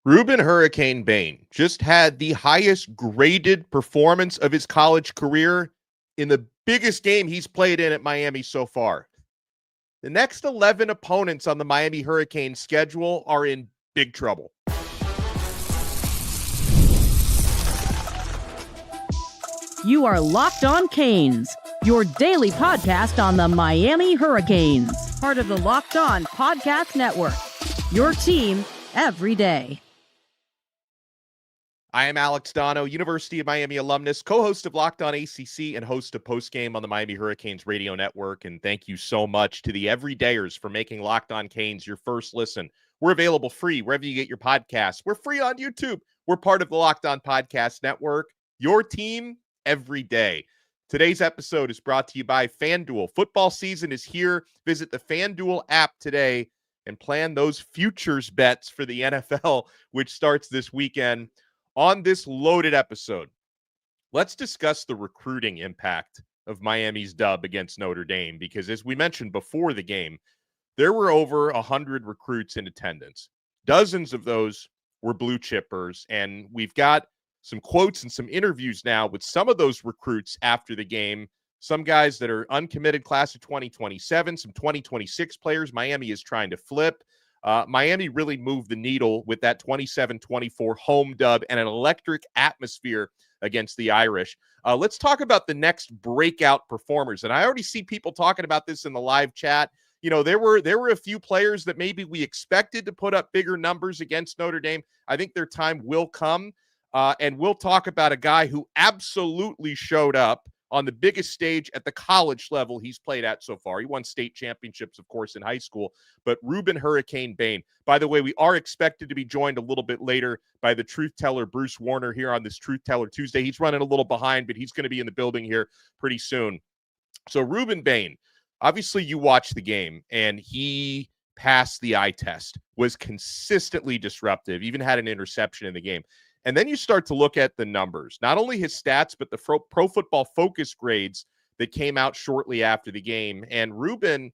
Ruben Hurricane Bain just had the highest graded performance of his college career in the biggest game he's played in at Miami so far. The next 11 opponents on the Miami Hurricanes schedule are in big trouble. You are Locked On Canes, your daily podcast on the Miami Hurricanes, part of the Locked On Podcast Network, your team every day. I am Alex Donno, University of Miami alumnus, co-host of Locked On ACC and host of Postgame on the Miami Hurricanes radio network. And thank you so much to the everydayers for making Locked On Canes your first listen. We're available free wherever you get your podcasts. We're free on YouTube. We're part of the Locked On Podcast Network, your team every day. Today's episode is brought to you by FanDuel. Football season is here. Visit the FanDuel app today and plan those futures bets for the NFL, which starts this weekend. On this loaded episode, let's discuss the recruiting impact of Miami's dub against Notre Dame, because as we mentioned before the game, there were over 100 recruits in attendance. Dozens of those were blue chippers, and we've got some quotes and some interviews now with some of those recruits after the game. Some guys that are uncommitted class of 2027, some 2026 players Miami is trying to flip. Miami really moved the needle with that 27-24 home dub and an electric atmosphere against the Irish. Let's talk about the next breakout performers. And I already see people talking about this in the live chat. You know, there were a few players that maybe we expected to put up bigger numbers against Notre Dame. I think their time will come. And we'll talk about a guy who absolutely showed up on the biggest stage at the college level he's played at so far. He won state championships, of course, in high school. But Ruben Hurricane Bain. By the way, we are expected to be joined a little bit later by the truth teller, Bruce Warner, here on this Truth Teller Tuesday. He's running a little behind, but he's going to be in the building here pretty soon. So Rueben Bain, obviously you watched the game, and he passed the eye test, was consistently disruptive, even had an interception in the game. And then you start to look at the numbers, not only his stats, but the Pro Football Focus grades that came out shortly after the game. And Ruben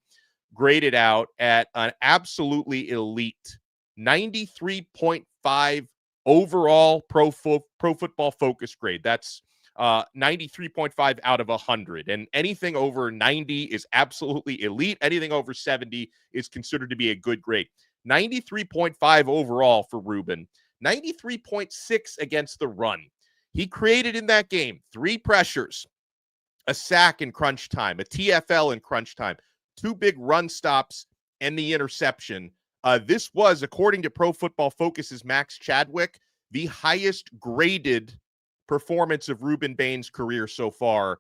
graded out at an absolutely elite 93.5 overall Pro Football Focus grade. That's 93.5 out of 100. And anything over 90 is absolutely elite. Anything over 70 is considered to be a good grade. 93.5 overall for Ruben. 93.6 against the run. He created in that game 3 pressures, a sack in crunch time, a TFL in crunch time, 2 big run stops, and the interception. This was, according to Pro Football Focus's Max Chadwick, the highest graded performance of Rueben Bain's career so far.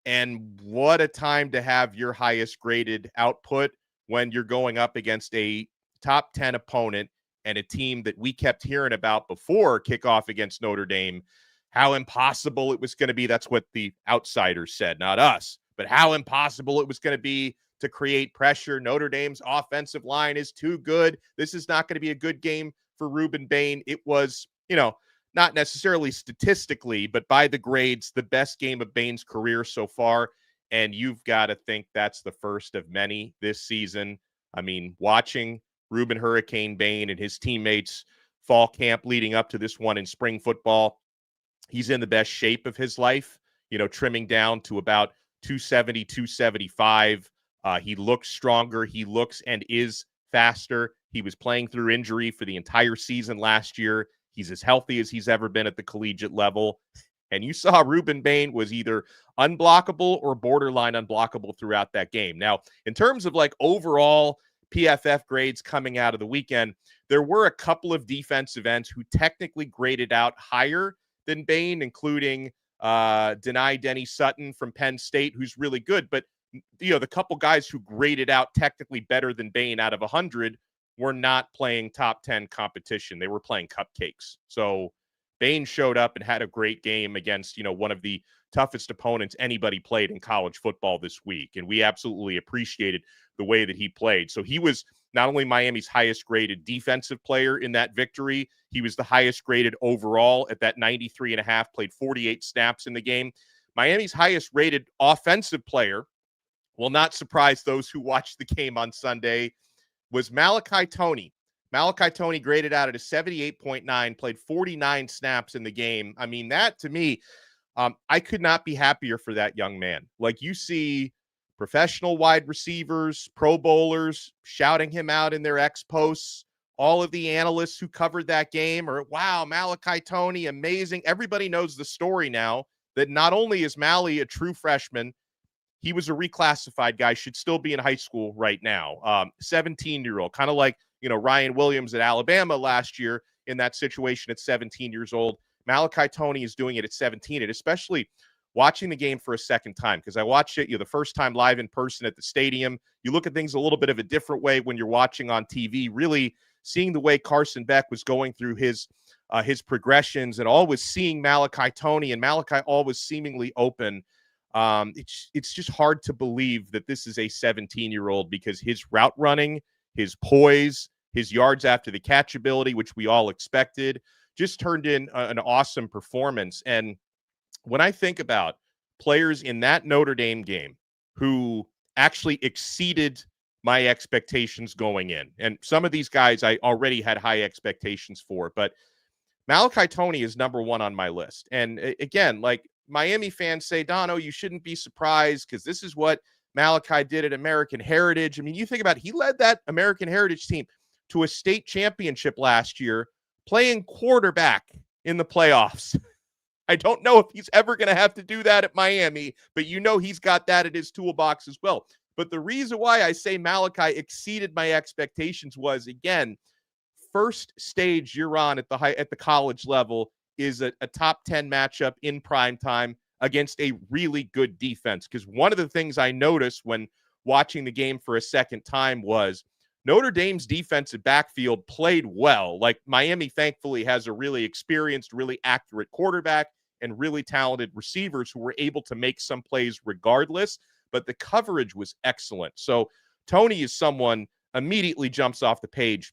And what a time to have your highest graded output when you're going up against a top 10 opponent and a team that we kept hearing about before kickoff against Notre Dame, how impossible it was going to be. That's what the outsiders said, not us, but how impossible it was going to be to create pressure. Notre Dame's offensive line is too good. This is not going to be a good game for Rueben Bain. It was, not necessarily statistically, but by the grades, the best game of Bain's career so far. And you've got to think that's the first of many this season. I mean, watching Ruben Hurricane Bain and his teammates fall camp leading up to this one in spring football, he's in the best shape of his life, trimming down to about 270, 275. He looks stronger. He looks and is faster. He was playing through injury for the entire season last year. He's as healthy as he's ever been at the collegiate level. And you saw Ruben Bain was either unblockable or borderline unblockable throughout that game. Now, in terms of overall PFF grades coming out of the weekend, there were a couple of defensive ends who technically graded out higher than Bain, including Denny Sutton from Penn State, who's really good. But, the couple guys who graded out technically better than Bain out of 100 were not playing top 10 competition. They were playing cupcakes. So Bain showed up and had a great game against, one of the toughest opponents anybody played in college football this week. And we absolutely appreciated the way that he played. So he was not only Miami's highest graded defensive player in that victory, he was the highest graded overall at that 93.5, played 48 snaps in the game. Miami's highest rated offensive player will not surprise those who watched the game on Sunday, was Malachi Toney. Malachi Toney graded out at a 78.9, played 49 snaps in the game. I mean, that to me, I could not be happier for that young man. Like, you see professional wide receivers, Pro Bowlers shouting him out in their X posts. All of the analysts who covered that game are, wow, Malachi Toney, amazing. Everybody knows the story now that not only is Mally a true freshman, he was a reclassified guy, should still be in high school right now. 17-year-old, kind of like, Ryan Williams at Alabama last year in that situation at 17 years old. Malachi Toney is doing it at 17, and especially watching the game for a second time, because I watched it the first time live in person at the stadium. You look at things a little bit of a different way when you're watching on TV, really seeing the way Carson Beck was going through his progressions and always seeing Malachi Toney and Malachi always seemingly open. It's just hard to believe that this is a 17-year-old, because his route running, his poise, his yards after the catch ability, which we all expected, just turned in an awesome performance. And when I think about players in that Notre Dame game who actually exceeded my expectations going in, and some of these guys I already had high expectations for, but Malachi Toney is number one on my list. And again, like, Miami fans say, Donno, you shouldn't be surprised because this is what Malachi did at American Heritage. I mean, you think about it, he led that American Heritage team to a state championship last year, playing quarterback in the playoffs. I don't know if he's ever going to have to do that at Miami, but he's got that in his toolbox as well. But the reason why I say Malachi exceeded my expectations was, again, first stage you're on at the college level is a top 10 matchup in prime time against a really good defense. Because one of the things I noticed when watching the game for a second time was Notre Dame's defensive backfield played well. Like, Miami thankfully has a really experienced, really accurate quarterback and really talented receivers who were able to make some plays regardless, but the coverage was excellent. So Toney is someone immediately jumps off the page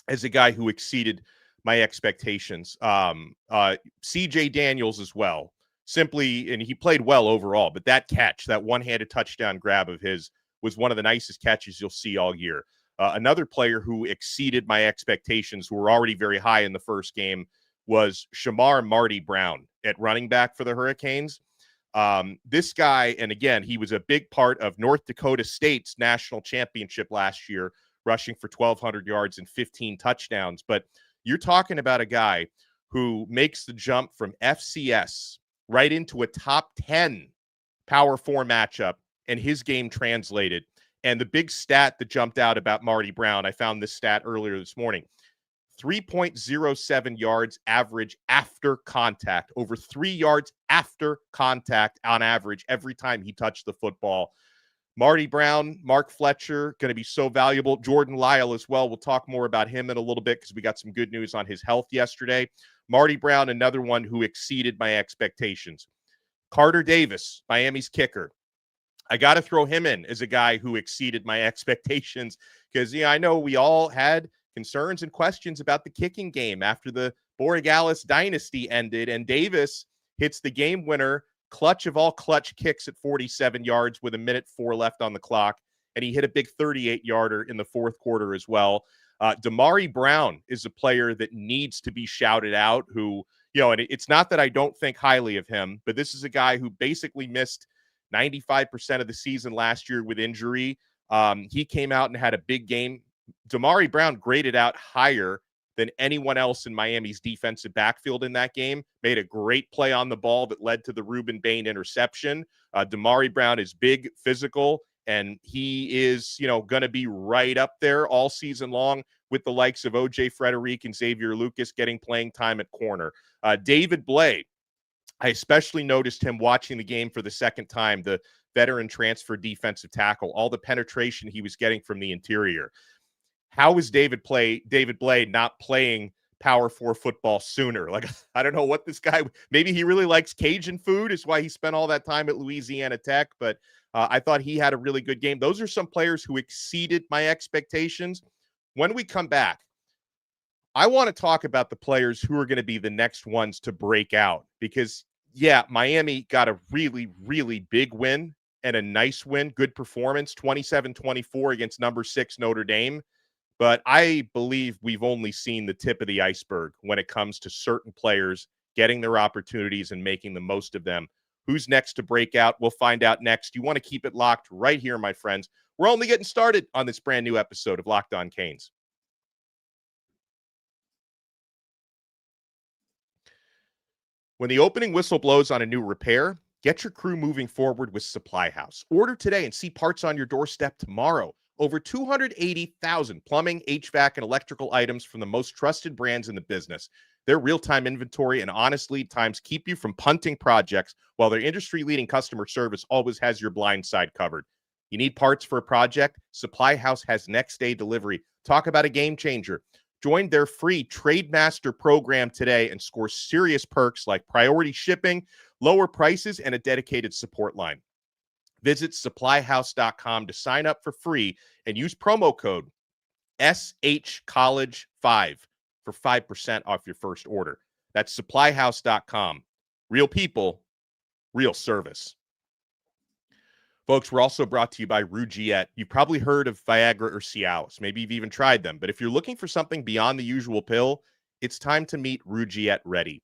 as a guy who exceeded my expectations. CJ Daniels as well, simply, and he played well overall, but that catch, that one-handed touchdown grab of his, was one of the nicest catches you'll see all year. Another player who exceeded my expectations, who were already very high in the first game, was Shamar Marty Brown at running back for the Hurricanes. This guy, and again, he was a big part of North Dakota State's national championship last year, rushing for 1,200 yards and 15 touchdowns. But you're talking about a guy who makes the jump from FCS right into a top 10 Power 4 matchup, and his game translated. And the big stat that jumped out about Marty Brown, I found this stat earlier this morning, 3.07 yards average after contact, over 3 yards after contact on average every time he touched the football. Marty Brown, Mark Fletcher, going to be so valuable. Jordan Lyle as well. We'll talk more about him in a little bit because we got some good news on his health yesterday. Marty Brown, another one who exceeded my expectations. Carter Davis, Miami's kicker. I got to throw him in as a guy who exceeded my expectations because, I know we all had concerns and questions about the kicking game after the Borregales dynasty ended, and Davis hits the game winner, clutch of all clutch kicks at 47 yards with 1:04 left on the clock, and he hit a big 38-yarder in the fourth quarter as well. Damari Brown is a player that needs to be shouted out, who, and it's not that I don't think highly of him, but this is a guy who basically missed 95% of the season last year with injury. He came out and had a big game. Damari Brown graded out higher than anyone else in Miami's defensive backfield in that game. Made a great play on the ball that led to the Ruben Bane interception. Damari Brown is big, physical, and he is, going to be right up there all season long with the likes of O.J. Frederick and Xavier Lucas getting playing time at corner. David Blay, I especially noticed him watching the game for the second time, the veteran transfer defensive tackle, all the penetration he was getting from the interior. How is David Blay not playing Power 4 football sooner? Like, I don't know what this guy, maybe he really likes Cajun food, is why he spent all that time at Louisiana Tech, but I thought he had a really good game. Those are some players who exceeded my expectations. When we come back, I want to talk about the players who are going to be the next ones to break out because, Miami got a really, really big win and a nice win, good performance, 27-24 against number 6 Notre Dame. But I believe we've only seen the tip of the iceberg when it comes to certain players getting their opportunities and making the most of them. Who's next to break out? We'll find out next. You want to keep it locked right here, my friends. We're only getting started on this brand new episode of Locked On Canes. When the opening whistle blows on a new repair, get your crew moving forward with Supply House. Order today and see parts on your doorstep tomorrow. Over 280,000 plumbing, HVAC, and electrical items from the most trusted brands in the business. Their real-time inventory and honest lead times keep you from punting projects, while their industry-leading customer service always has your blind side covered. You need parts for a project? Supply House has next-day delivery. Talk about a game changer. Join their free Trademaster program today and score serious perks like priority shipping, lower prices, and a dedicated support line. Visit supplyhouse.com to sign up for free and use promo code SHCollege5 for 5% off your first order. That's supplyhouse.com. Real people, real service. Folks, we're also brought to you by Rugiet. You've probably heard of Viagra or Cialis. Maybe you've even tried them. But if you're looking for something beyond the usual pill, it's time to meet Rugiet Ready.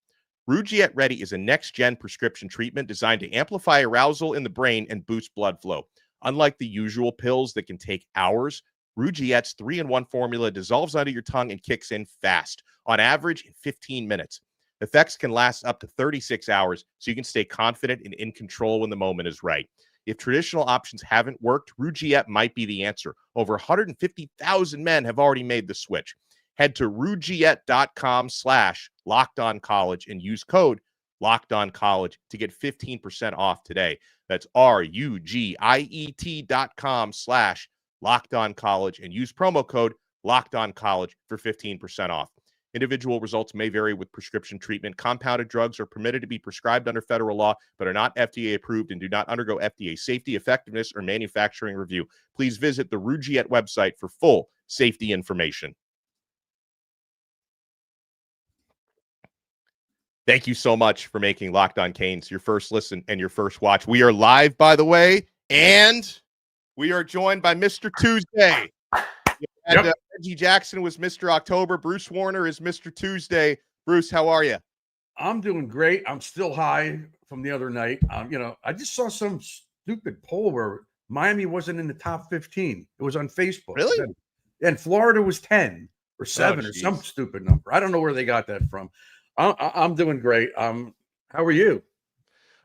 Rugiet Ready is a next-gen prescription treatment designed to amplify arousal in the brain and boost blood flow. Unlike the usual pills that can take hours, Rugiet's 3-in-1 formula dissolves under your tongue and kicks in fast, on average in 15 minutes. Effects can last up to 36 hours, so you can stay confident and in control when the moment is right. If traditional options haven't worked, Rugiet might be the answer. Over 150,000 men have already made the switch. Head to rugiet.com/lockedoncollege and use code LockedOnCollege to get 15% off today. That's RUGIET.com/lockedoncollege and use promo code LockedOnCollege for 15% off. Individual results may vary with prescription treatment. Compounded drugs are permitted to be prescribed under federal law, but are not FDA approved and do not undergo FDA safety, effectiveness, or manufacturing review. Please visit the Rugiet website for full safety information. Thank you so much for making Locked On Canes your first listen and your first watch. We are live, by the way, and we are joined by Mr. Tuesday. Reggie Jackson was Mr. October. Bruce Warner is Mr. Tuesday. Bruce, how are you? I'm doing great. I'm still high from the other night. I just saw some stupid poll where Miami wasn't in the top 15. It was on Facebook. Really? And Florida was 10 or 7 or some stupid number. I don't know where they got that from. I'm doing great. How are you?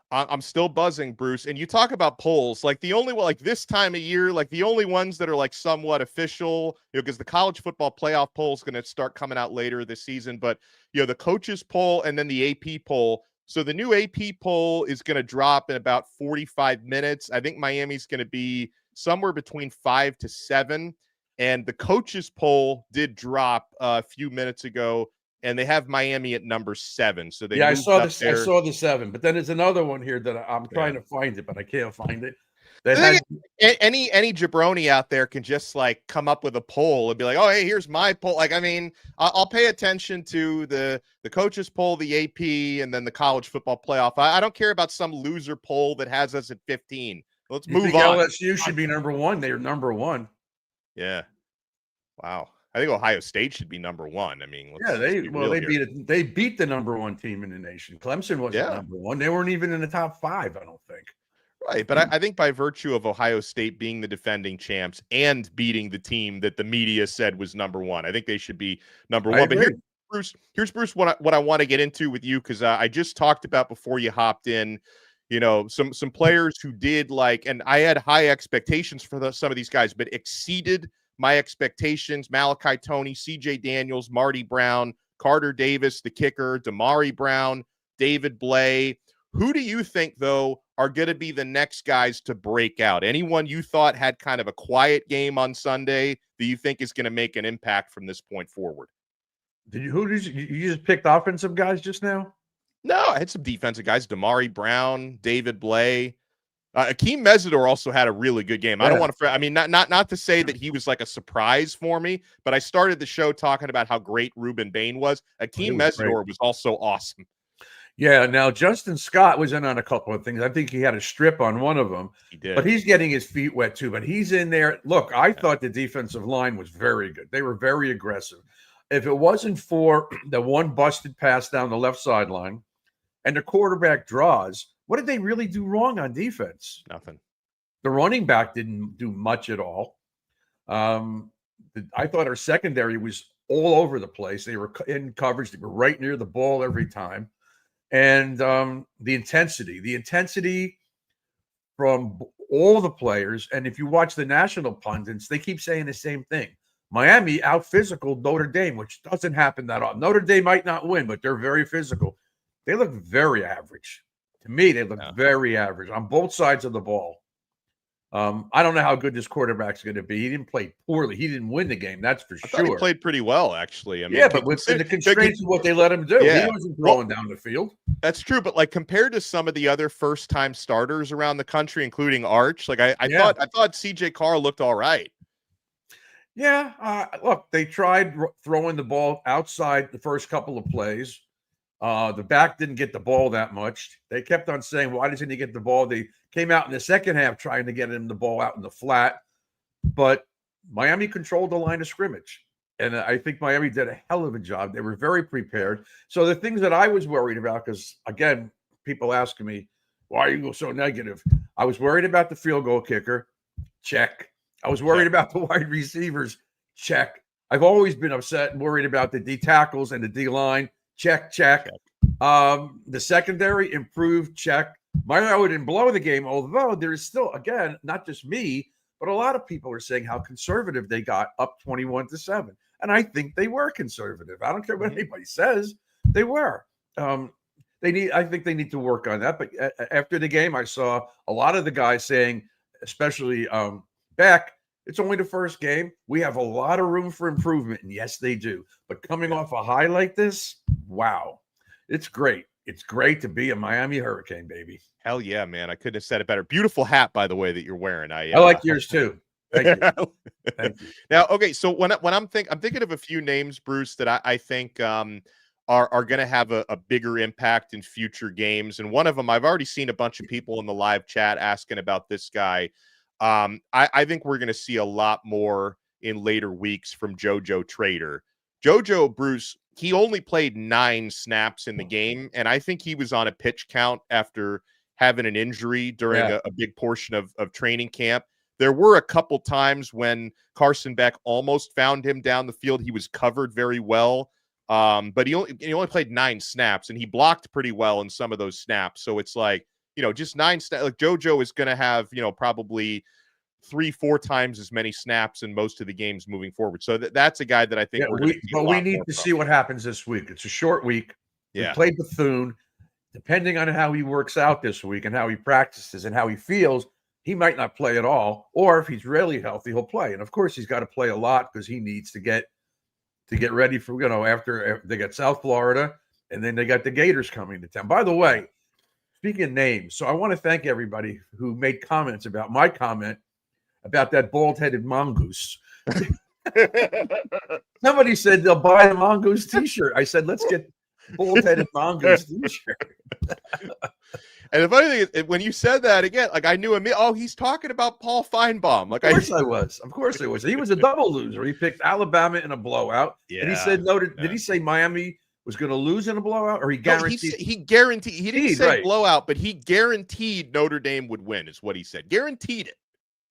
I'm still buzzing, Bruce. And you talk about polls, like the only one, like this time of year, like the only ones that are like somewhat official, because the college football playoff poll is going to start coming out later this season. But, the coaches poll and then the AP poll. So the new AP poll is going to drop in about 45 minutes. I think Miami's going to be somewhere between 5 to 7. And the coaches poll did drop a few minutes ago, and they have Miami at number 7. So I saw this. I saw the 7, but then there's another one here that I'm trying to find it, but I can't find it. Any jabroni out there can just like come up with a poll and be like, oh, hey, here's my poll. Like, I mean, I'll pay attention to the coaches poll, the AP, and then the college football playoff. I don't care about some loser poll that has us at 15. Let's move on. LSU should be number 1. They're number 1. Yeah. Wow. I think Ohio State should be number 1. I mean, they beat the number 1 team in the nation. Clemson wasn't number 1. They weren't even in the top 5, I don't think. Right, but I think by virtue of Ohio State being the defending champs and beating the team that the media said was number 1, I think they should be number 1. But here's Bruce, what I want to get into with you, because I just talked about before you hopped in, some players who did and I had high expectations for some of these guys, but exceeded my expectations. Malachi Toney, CJ Daniels, Marty Brown, Carter Davis, the kicker, Damari Brown, David Blay. Who do you think, though, are going to be the next guys to break out? Anyone you thought had kind of a quiet game on Sunday that you think is going to make an impact from this point forward? You just picked offensive guys just now? No, I had some defensive guys. Damari Brown, David Blay. Akeem Mesidor also had a really good game. Yeah. I don't want to. I mean, not to say that he was like a surprise for me, but I started the show talking about how great Rueben Bain was. Akeem Mesidor was also awesome. Yeah, now Justin Scott was in on a couple of things. I think he had a strip on one of them. He did. But he's getting his feet wet too. But he's in there. Look, I thought the defensive line was very good. They were very aggressive. If it wasn't for the one busted pass down the left sideline and the quarterback draws, what did they really do wrong on defense? Nothing. The running back didn't do much at all. I thought our secondary was all over the place. They were in coverage. They were right near the ball every time. And the intensity from all the players. And if you watch the national pundits, they keep saying the same thing. Miami out-physical Notre Dame, which doesn't happen that often. Notre Dame might not win, but they're very physical. They look very average. To me, they look very average on both sides of the ball. I don't know how good this quarterback's going to be. He didn't play poorly. He didn't win the game. That's for sure. He played pretty well, actually. I mean, yeah, but within the constraints of what they let him do, yeah. he wasn't throwing down the field. That's true, but like compared to some of the other first-time starters around the country, including Arch, like I thought CJ Carr looked all right. Yeah, look, they tried throwing the ball outside the first couple of plays. The back didn't get the ball that much. They kept on saying, why doesn't he get the ball? They came out in the second half trying to get him the ball out in the flat. But Miami controlled the line of scrimmage. And I think Miami did a hell of a job. They were very prepared. So the things that I was worried about, because, again, people asking me, why are you so negative? I was worried about the field goal kicker. Check. I was worried about the wide receivers. Check. I've always been upset and worried about the D tackles and the D line. Check. The secondary improved. Check. Miami didn't blow the game, although there is still, again, not just me, but a lot of people are saying how conservative they got up 21-7. And I think they were conservative. I don't care what anybody says. They were. I think they need to work on that. But after the game, I saw a lot of the guys saying, especially Beck, it's only the first game. We have a lot of room for improvement. And yes, they do. But coming off a high like this, wow. It's great. It's great to be a Miami Hurricane, baby. Hell yeah, man. I couldn't have said it better. Beautiful hat, by the way, that you're wearing. I like yours too. Thank you. Thank you. Now, okay, so when I'm thinking of a few names, Bruce, that I think are going to have a bigger impact in future games. And one of them, I've already seen a bunch of people in the live chat asking about this guy. I think we're going to see a lot more in later weeks from JoJo Trader. JoJo, Bruce, he only played 9 snaps in the game, and I think he was on a pitch count after having an injury during a big portion of training camp. There were a couple times when Carson Beck almost found him down the field. He was covered very well, but he only played 9 snaps, and he blocked pretty well in some of those snaps. So it's like, just 9 snaps. Like JoJo is going to have, probably 3-4 times as many snaps in most of the games moving forward. So that's a guy that I think we need to see what happens this week. It's a short week. We played Bethune. Depending on how he works out this week and how he practices and how he feels, he might not play at all. Or if he's really healthy, he'll play. And of course, he's got to play a lot because he needs to get ready for, after they got South Florida and then they got the Gators coming to town. By the way, speaking of names, so I want to thank everybody who made comments about my comment about that bald-headed mongoose. Somebody said they'll buy a mongoose t-shirt. I said, let's get bald-headed mongoose t-shirt. And the funny thing is, when you said that again, like I knew him. Oh, he's talking about Paul Feinbaum. Like, of course I was. He was a double loser. He picked Alabama in a blowout. Yeah. And he said, did he say Miami was going to lose in a blowout, or he guaranteed? He guaranteed. He didn't say blowout, but he guaranteed Notre Dame would win, is what he said. Guaranteed it.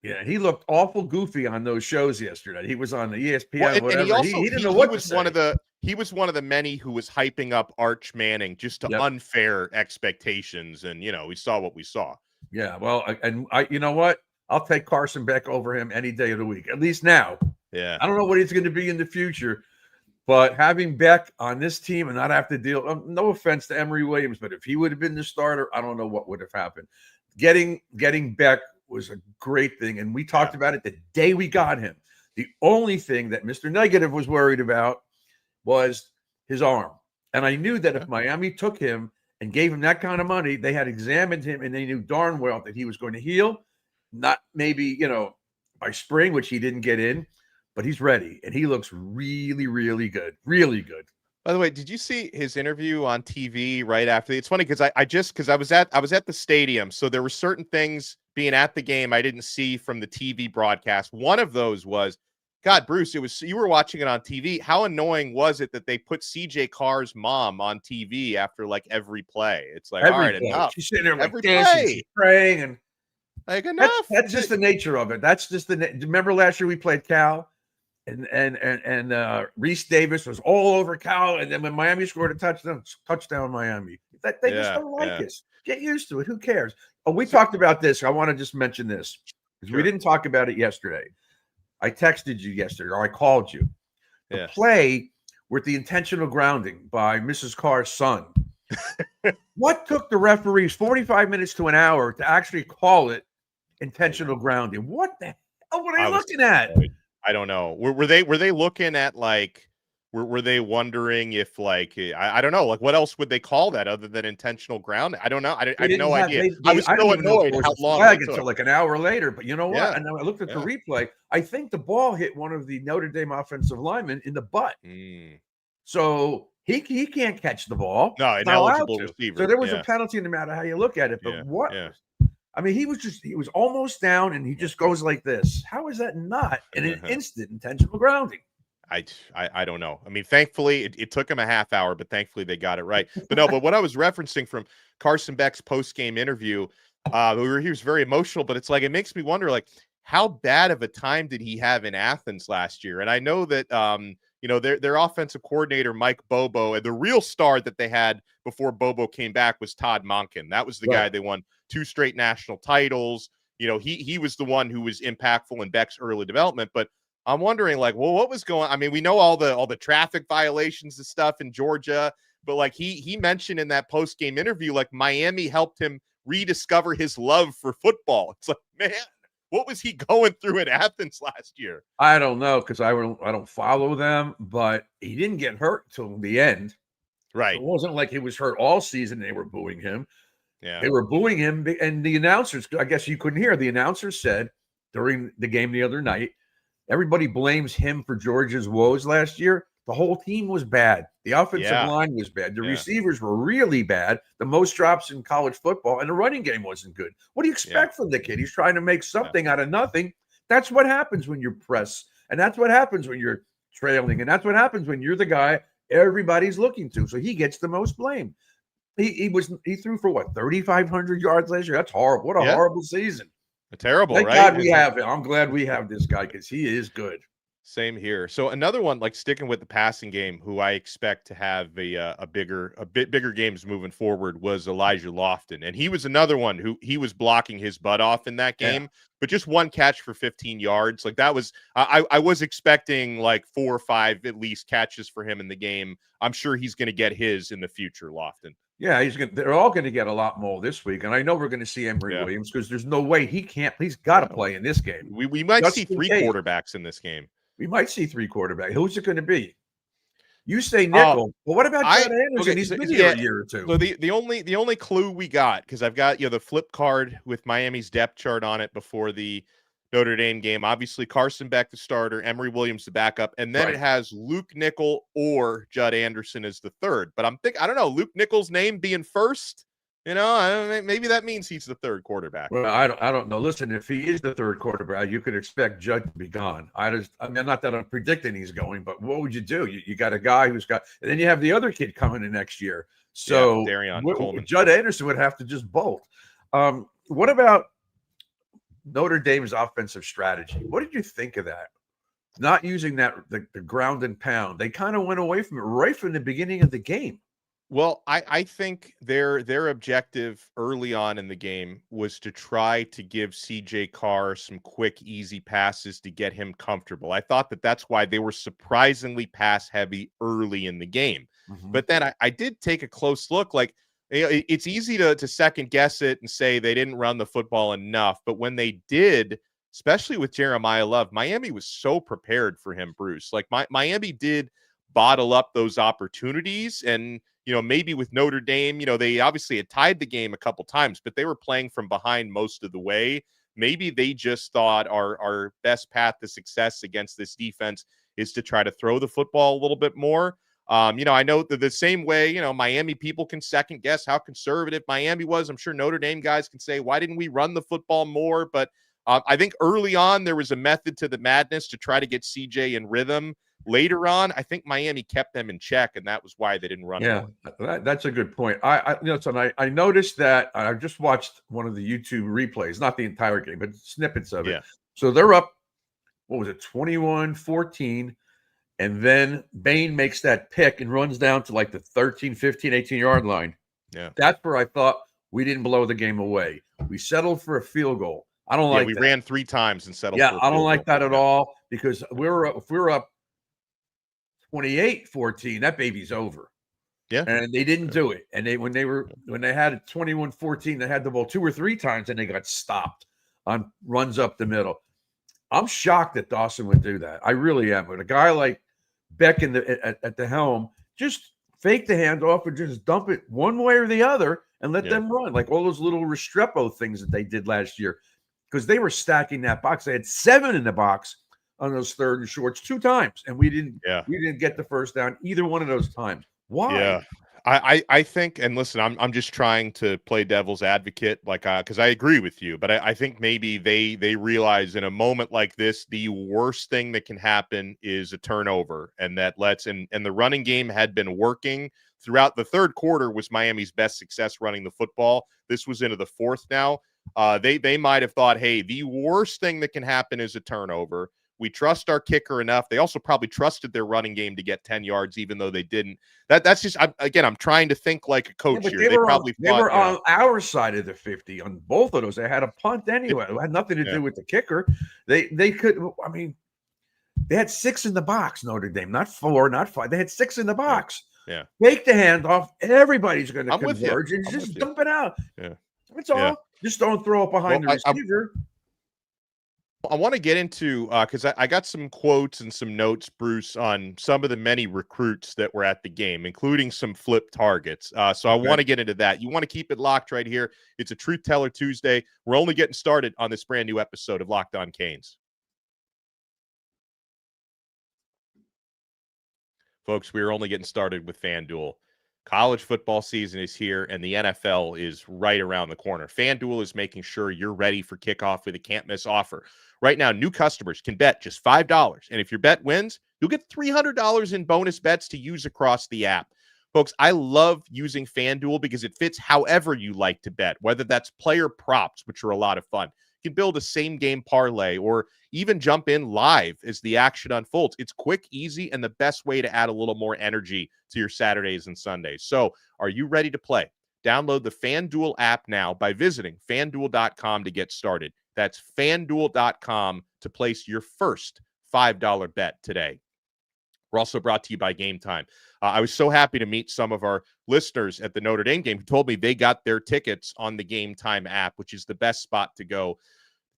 Yeah, he looked awful goofy on those shows yesterday. He was on the ESPN, whatever. And he also, he didn't know what was to say. He was one of the many who was hyping up Arch Manning just to unfair expectations, and we saw what we saw. Yeah, well, and you know what? I'll take Carson Beck over him any day of the week, at least now. Yeah, I don't know what he's going to be in the future, but having Beck on this team and not have to deal. No offense to Emory Williams, but if he would have been the starter, I don't know what would have happened. Getting Beck was a great thing, and we talked about it the day we got him. The only thing that Mr. Negative was worried about was his arm. And I knew that if Miami took him and gave him that kind of money, they had examined him and they knew darn well that he was going to heal. Not maybe, by spring, which he didn't get in, but he's ready. And he looks really, really good. Really good. By the way, did you see his interview on TV right after? It's funny because I was at the stadium, so there were certain things being at the game I didn't see from the TV broadcast. One of those was, God, Bruce, you were watching it on TV. How annoying was it that they put CJ Carr's mom on TV after like every play? It's like, all Every right, play. enough. She's sitting there like Every this, and she's play, praying, and like enough. that's just the nature of it. That's just remember last year we played Cal, and Reese Davis was all over Cal, and then when Miami scored a touchdown Miami. That they just don't like us. Get used to it. Who cares? Oh, we talked about this. I want to just mention this because we didn't talk about it yesterday. I texted you yesterday, or I called you. The play with the intentional grounding by Mrs. Carr's son. What took the referees 45 minutes to an hour to actually call it intentional grounding? What the hell were they looking at? I don't know. Were they looking at like were they wondering if like I don't know, like what else would they call that other than intentional ground? I don't know. I had no idea. I was so annoyed how long it took. Until like an hour later. But you know what? Yeah. And then I looked at the replay. I think the ball hit one of the Notre Dame offensive linemen in the butt. So he can't catch the ball. No, ineligible receiver. So there was a penalty no matter how you look at it. But what? Yeah. I mean, he was almost down, and he just goes like this. How is that not an instant intentional grounding? I don't know. I mean, thankfully, it took him a half hour, but thankfully they got it right. But no, but what I was referencing from Carson Beck's post-game interview, he was very emotional, but it's like, it makes me wonder, like, how bad of a time did he have in Athens last year? And I know that, their offensive coordinator, Mike Bobo, and the real star that they had before Bobo came back was Todd Monken. That was the guy they won 2 straight national titles. He was the one who was impactful in Beck's early development, but I'm wondering, like, well, what was going on? I mean, we know all the traffic violations and stuff in Georgia, but like he mentioned in that post-game interview, like Miami helped him rediscover his love for football. It's like, man, what was he going through in Athens last year? I don't know, because I don't follow them, but he didn't get hurt till the end. Right. It wasn't like he was hurt all season. They were booing him. Yeah. They were booing him, and the announcers, I guess you couldn't hear, the announcers said during the game the other night, everybody blames him for Georgia's woes last year. The whole team was bad. The offensive line was bad. The receivers were really bad. The most drops in college football, and the running game wasn't good. What do you expect from the kid? He's trying to make something out of nothing. That's what happens when you press, and that's what happens when you're trailing, and that's what happens when you're the guy everybody's looking to. So he gets the most blame. He threw for what, 3,500 yards last year? That's horrible. What a horrible season. Terrible, Thank right? God we have him. I'm glad we have this guy because he is good. Same here. So another one, like sticking with the passing game, who I expect to have a bit bigger games moving forward, was Elijah Lofton, and he was another one who he was blocking his butt off in that game, but just one catch for 15 yards. Like that was, I was expecting like 4 or 5 at least catches for him in the game. I'm sure he's going to get his in the future, Lofton. Yeah, they're all going to get a lot more this week, and I know we're going to see Emory Williams because there's no way he's got to play in this game. We might see 3 quarterbacks in this game. We might see 3 quarterbacks. Who's it going to be? You say nickel. Well, what about Judd Anderson? He's been here a year or two. So the only clue we got, because I've got the flip card with Miami's depth chart on it before the Notre Dame game. Obviously, Carson Beck the starter, Emory Williams the backup, and then it has Luke Nickel or Judd Anderson as the third. But I don't know, Luke Nickel's name being first. Maybe that means he's the third quarterback. Well, I don't know. Listen, if he is the third quarterback, you could expect Judd to be gone. I mean, not that I'm predicting he's going, but what would you do? You got a guy who's got, and then you have the other kid coming in next year. So Judd Anderson would have to just bolt. What about Notre Dame's offensive strategy? What did you think of that? Not using the ground and pound. They kind of went away from it right from the beginning of the game. Well, I think their objective early on in the game was to try to give CJ Carr some quick, easy passes to get him comfortable. I thought that's why they were surprisingly pass heavy early in the game. Mm-hmm. But then I did take a close look. Like, it's easy to second guess it and say they didn't run the football enough. But when they did, especially with Jeremiah Love, Miami was so prepared for him, Bruce. Like Miami did bottle up those opportunities, and maybe with Notre Dame, they obviously had tied the game a couple times, but they were playing from behind most of the way. Maybe they just thought our best path to success against this defense is to try to throw the football a little bit more. I know that the same way, Miami people can second guess how conservative Miami was. I'm sure Notre Dame guys can say, why didn't we run the football more? But I think early on there was a method to the madness to try to get CJ in rhythm. Later on, I think Miami kept them in check, and that was why they didn't run more. That's a good point. I noticed that I just watched one of the YouTube replays, not the entire game, but snippets of it. Yeah. So they're up, what was it, 21-14, and then Bain makes that pick and runs down to like the 13, 15, 18-yard line. Yeah. That's where I thought we didn't blow the game away. We settled for a field goal. I don't like we that. ran 3 times and settled. Yeah, I don't like that at all, because if we're up 28-14, that baby's over. Yeah. And they didn't do it. And when they had it 21-14, they had the ball 2 or 3 times and they got stopped on runs up the middle. I'm shocked that Dawson would do that. I really am. But a guy like Beck at the helm, just fake the handoff and just dump it one way or the other and let them run, like all those little Restrepo things that they did last year, because they were stacking that box. They had 7 in the box on those 3rd and shorts 2 times, and we didn't get the first down either one of those times. Why? Yeah. I think, and listen, I'm just trying to play devil's advocate, because I agree with you, but I think maybe they realize in a moment like this, the worst thing that can happen is a turnover, and that and the running game had been working throughout the 3rd quarter, was Miami's best success running the football. This was into the 4th now. They might have thought, hey, the worst thing that can happen is a turnover. We trust our kicker enough. They also probably trusted their running game to get 10 yards, even though they didn't. That's just, I'm trying to think like a coach here. They were on our side of the 50 on both of those. They had a punt anyway. It had nothing to do with the kicker. They could, they had 6 in the box, Notre Dame, not 4, not 5. They had 6 in the box. Yeah. Take the handoff. Everybody's going to converge and just dump it out. Yeah. That's all. Yeah. Just don't throw it behind the receiver. I want to get into, because I got some quotes and some notes, Bruce, on some of the many recruits that were at the game, including some flip targets. So I want to get into that. You want to keep it locked right here. It's a Truth Teller Tuesday. We're only getting started on this brand new episode of Locked On Canes. Folks, we are only getting started with FanDuel. College football season is here, and the NFL is right around the corner. FanDuel is making sure you're ready for kickoff with a can't-miss offer. Right now, new customers can bet just $5, and if your bet wins, you'll get $300 in bonus bets to use across the app. Folks, I love using FanDuel because it fits however you like to bet, whether that's player props, which are a lot of fun. You can build a same-game parlay or even jump in live as the action unfolds. It's quick, easy, and the best way to add a little more energy to your Saturdays and Sundays. So, are you ready to play? Download the FanDuel app now by visiting FanDuel.com to get started. That's FanDuel.com to place your first $5 bet today. We're also brought to you by Game Time. I was so happy to meet some of our listeners at the Notre Dame game who told me they got their tickets on the Game Time app, which is the best spot to go.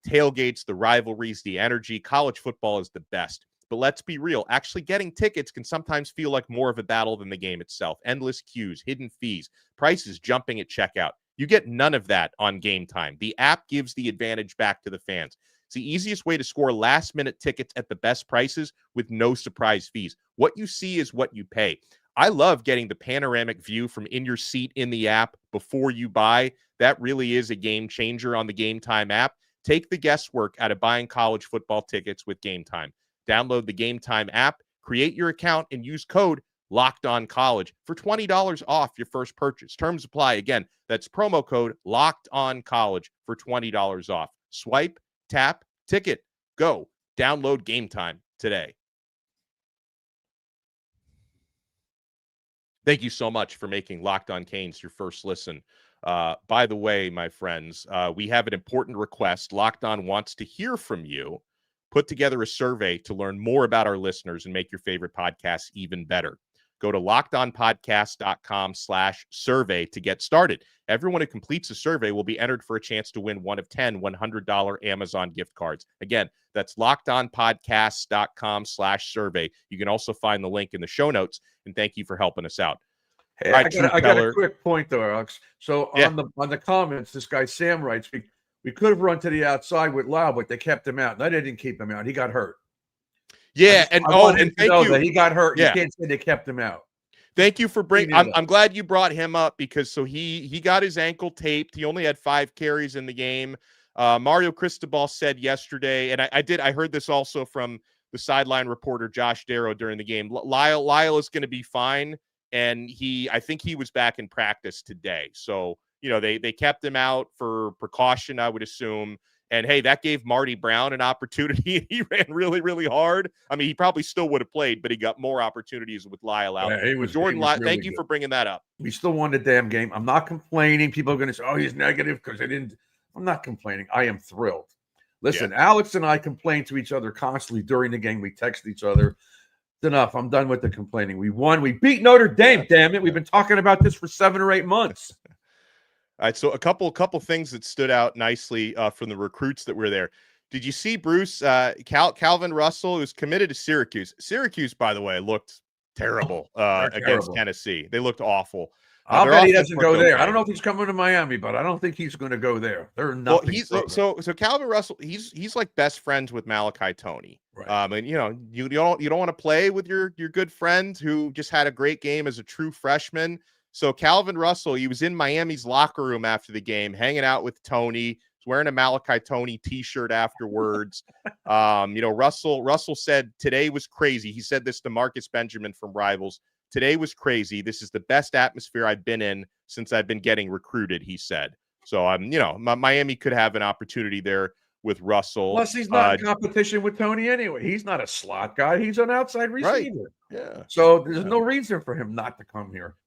Tailgates, the rivalries, the energy. College football is the best. But let's be real. Actually getting tickets can sometimes feel like more of a battle than the game itself. Endless queues, hidden fees, prices jumping at checkout. You get none of that on Game Time. The app gives the advantage back to the fans. It's the easiest way to score last-minute tickets at the best prices with no surprise fees. What you see is what you pay. I love getting the panoramic view from in your seat in the app before you buy. That really is a game changer on the Game Time app. Take the guesswork out of buying college football tickets with Game Time. Download the Game Time app, create your account, and use code LOCKEDONCollege for $20 off your first purchase. Terms apply. Again, that's promo code LOCKEDONCollege for $20 off. Swipe, tap, ticket, go. Download Game Time today. Thank you so much for making Locked On Canes your first listen. By the way, my friends, we have an important request. Locked On wants to hear from you. Put together a survey to learn more about our listeners and make your favorite podcasts even better. Go to lockedonpodcast.com/survey to get started. Everyone who completes the survey will be entered for a chance to win one of 10 $100 Amazon gift cards. Again, that's lockedonpodcast.com/survey. You can also find the link in the show notes, and thank you for helping us out. Hey, I got a quick point though, Alex. So on the comments, this guy Sam writes, we could have run to the outside with Lau, but they kept him out. No, they didn't keep him out. He got hurt. Yeah, and thank you. That he got hurt. Yeah. You can't say they kept him out. Thank you for bringing. I'm glad you brought him up because he got his ankle taped. He only had 5 carries in the game. Mario Cristobal said yesterday, and I heard this also from the sideline reporter Josh Darrow during the game. Lyle is going to be fine, and I think he was back in practice today. So they kept him out for precaution, I would assume. And hey, that gave Marty Brown an opportunity. He ran really, really hard. I mean, he probably still would have played, but he got more opportunities with Lyle out. Yeah, Jordan, really thank you for bringing that up. We still won the damn game. I'm not complaining. People are going to say, "Oh, he's negative because they didn't." I'm not complaining. I am thrilled. Listen, Alex and I complain to each other constantly during the game. We text each other. It's enough. I'm done with the complaining. We won. We beat Notre Dame. Damn it! We've been talking about this for 7 or 8 months. All right, so a couple things that stood out nicely from the recruits that were there. Did you see Bruce Calvin Russell, who's committed to Syracuse? Syracuse, by the way, looked terrible against Tennessee. They looked awful. I'll bet he doesn't go there. I don't know if he's coming to Miami, but I don't think he's going to go there. They're not. Well, so Calvin Russell, he's like best friends with Malachi Toney. Right. And you don't want to play with your good friend who just had a great game as a true freshman. So Calvin Russell, he was in Miami's locker room after the game, hanging out with Toney. He's wearing a Malachi Toney T-shirt afterwards. Russell said today was crazy. He said this to Marcus Benjamin from Rivals. Today was crazy. This is the best atmosphere I've been in since I've been getting recruited, he said. So, Miami could have an opportunity there with Russell. Plus, he's not in competition with Toney anyway. He's not a slot guy. He's an outside receiver. Right. Yeah. So there's no reason for him not to come here.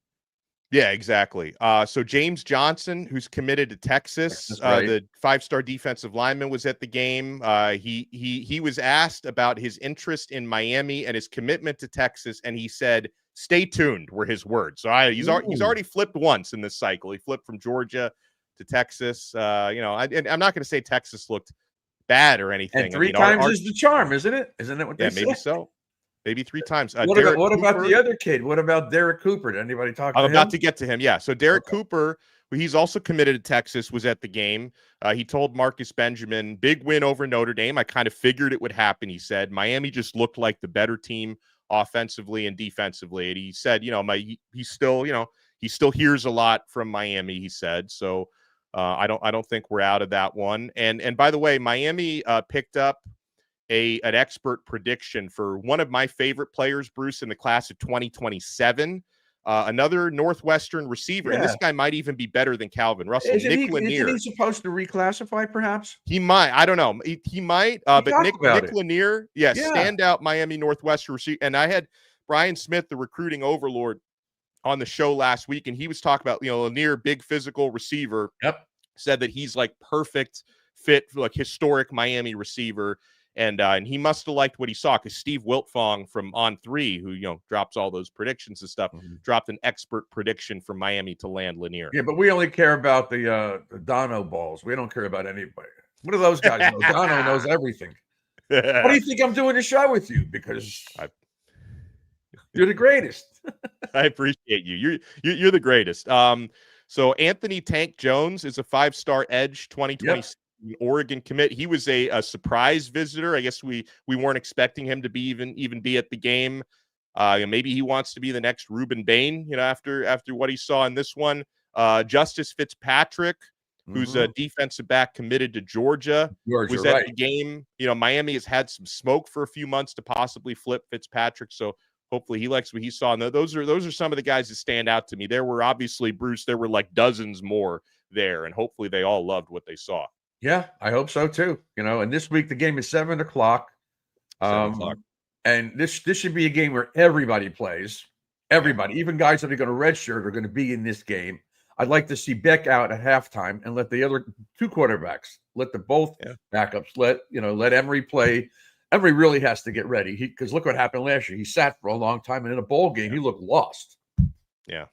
Yeah, exactly. So James Johnson, who's committed to Texas, the 5-star defensive lineman, was at the game. He was asked about his interest in Miami and his commitment to Texas, and he said, "Stay tuned," were his words. So he's already flipped once in this cycle. He flipped from Georgia to Texas. I'm not going to say Texas looked bad or anything. And 3 times is the charm, isn't it? Isn't it what they say? Maybe so. Maybe 3 times. What about the other kid? What about Derrek Cooper? Did anybody talk to him? I'm about to get to him. Yeah. So Derrek Cooper, he's also committed to Texas, was at the game. He told Marcus Benjamin, big win over Notre Dame. I kind of figured it would happen, he said. Miami just looked like the better team offensively and defensively. And he said, he still hears a lot from Miami, he said. So I don't think we're out of that one. And by the way, Miami picked up an expert prediction for one of my favorite players, Bruce, in the class of 2027. Another Northwestern receiver, and this guy might even be better than Calvin Russell. Nick Lennear. Isn't he supposed to reclassify, perhaps? He might. I don't know. He might. But Nick Lennear, standout Miami Northwestern receiver. And I had Brian Smith, the recruiting overlord, on the show last week, and he was talking about Lennear, big physical receiver. Yep. Said that he's like perfect fit, like historic Miami receiver. And he must have liked what he saw because Steve Wiltfong from On3, who drops all those predictions and stuff, dropped an expert prediction for Miami to land Lennear. Yeah, but we only care about the Donno balls. We don't care about anybody. What do those guys know? Donno knows everything. What do you think I'm doing the show with you? Because you're the greatest. I appreciate you. You're the greatest. So Anthony Tank Jones is a 5-star edge 2026. Yep. Oregon commit. He was a surprise visitor. I guess we weren't expecting him to be even be at the game. Maybe he wants to be the next Ruben Bane, after what he saw in this one. Justice Fitzpatrick, who's a defensive back committed to Georgia, was at the game. Miami has had some smoke for a few months to possibly flip Fitzpatrick, so hopefully he likes what he saw. And those are some of the guys that stand out to me. There were obviously, Bruce, there were like dozens more there, and hopefully they all loved what they saw. Yeah, I hope so too. And this week the game is 7 o'clock. 7 o'clock. And this should be a game where everybody plays. Everybody, even guys that are going to redshirt, are going to be in this game. I'd like to see Beck out at halftime and let the other 2 quarterbacks, let the both backups, let Emory play. Emory really has to get ready because look what happened last year. He sat for a long time, and in a bowl game, he looked lost. Yeah.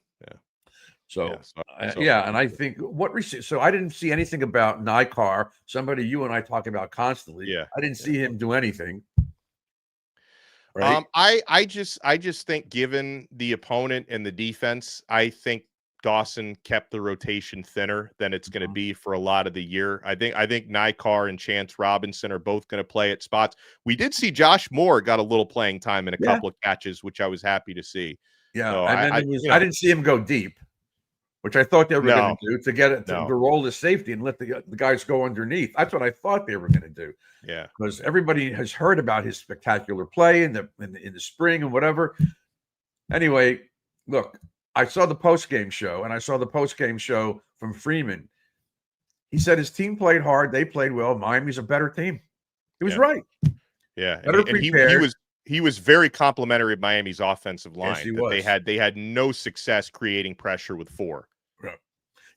So and I think so I didn't see anything about Nikar, somebody you and I talk about constantly. Yeah. I didn't see him do anything. Right? I just think given the opponent and the defense, I think Dawson kept the rotation thinner than it's going to be for a lot of the year. I think Nikar and Chance Robinson are both going to play at spots. We did see Josh Moore got a little playing time in a couple of catches, which I was happy to see. Yeah, So and then I I didn't see him go deep, which I thought they were going to do to get it to roll the safety and let the guys go underneath. That's what I thought they were going to do. Yeah, because everybody has heard about his spectacular play in the spring and whatever. Anyway, look, I saw the post-game show, and I saw the post-game show from Freeman. He said his team played hard. They played well. Miami's a better team. He was right. Yeah. Better prepared. He was very complimentary of Miami's offensive line. Yes, he that was. They had no success creating pressure with 4.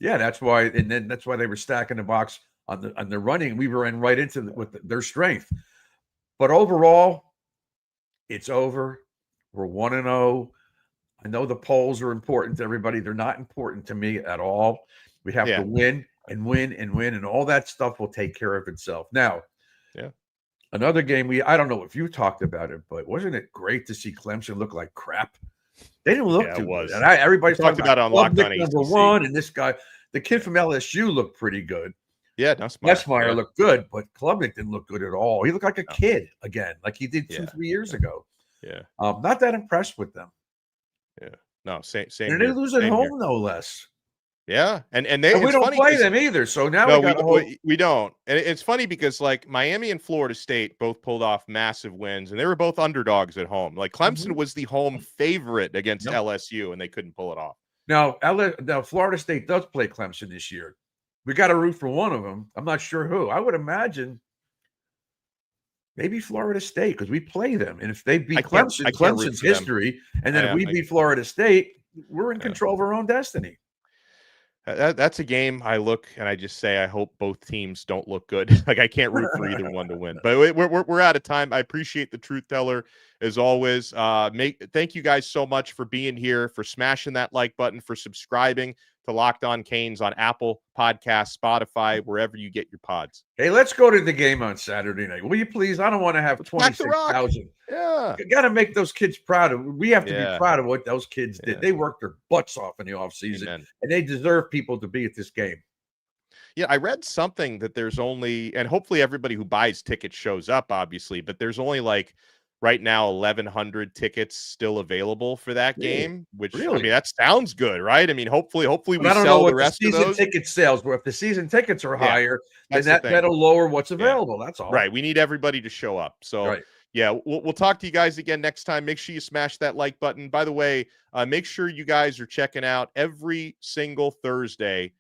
Yeah, that's why, and then that's why they were stacking the box on the running. We were in right into their strength. But overall, it's over. We're 1-0. I know the polls are important to everybody. They're not important to me at all. We have to win and win and win, and all that stuff will take care of itself. Now, another game I don't know if you talked about it, but wasn't it great to see Clemson look like crap? They didn't look too good. And everybody's talking about it on Locked On number ACC. 1, and this guy, the kid from LSU, looked pretty good. Yeah, Nussmeier looked good, but Klubnik didn't look good at all. He looked like a kid again, like he did 2-3 years ago. Yeah, not that impressed with them. Yeah, no, same. And they lose at home, no less. Yeah, and we don't play them either. So now we don't. And it's funny because like Miami and Florida State both pulled off massive wins, and they were both underdogs at home. Like Clemson was the home favorite against LSU, and they couldn't pull it off. Now Florida State does play Clemson this year. We got to root for one of them. I'm not sure who. I would imagine maybe Florida State, because we play them, and if they beat Clemson, Clemson's history, and then if we beat Florida State, we're in control of our own destiny. That's a game I look and I just say I hope both teams don't look good. Like I can't root for either one to win. But we're out of time. I appreciate the truth teller as always. Thank you guys so much for being here, for smashing that like button, for subscribing to Locked On Canes on Apple Podcasts, Spotify, wherever you get your pods. Hey, let's go to the game on Saturday night. Will you please? I don't want to have 26,000. Yeah. You got to make those kids proud. We have to be proud of what those kids did. They worked their butts off in the offseason, and they deserve people to be at this game. Yeah, I read something that there's only, and hopefully everybody who buys tickets shows up, obviously, but there's only like right now 1,100 tickets still available for that game, which I mean that sounds good, right? I mean, hopefully we sell the rest of those. Ticket sales, but if the season tickets are higher, then that'll lower what's available. That's all. Right. We need everybody to show up. So we'll talk to you guys again next time. Make sure you smash that like button. By the way, make sure you guys are checking out every single Thursday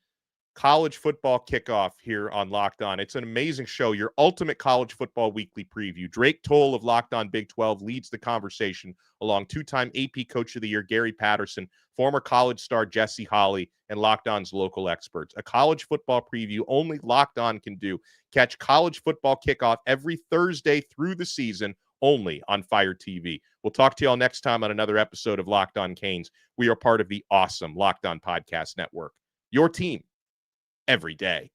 college football kickoff here on Locked On. It's an amazing show, your ultimate college football weekly preview. Drake Toll of Locked On Big 12 leads the conversation along 2-time AP Coach of the Year Gary Patterson, former college star Jesse Holley, and Locked On's local experts. A college football preview only Locked On can do. Catch college football kickoff every Thursday through the season only on Fire TV. We'll talk to you all next time on another episode of Locked On Canes. We are part of the awesome Locked On Podcast Network. Your team every day.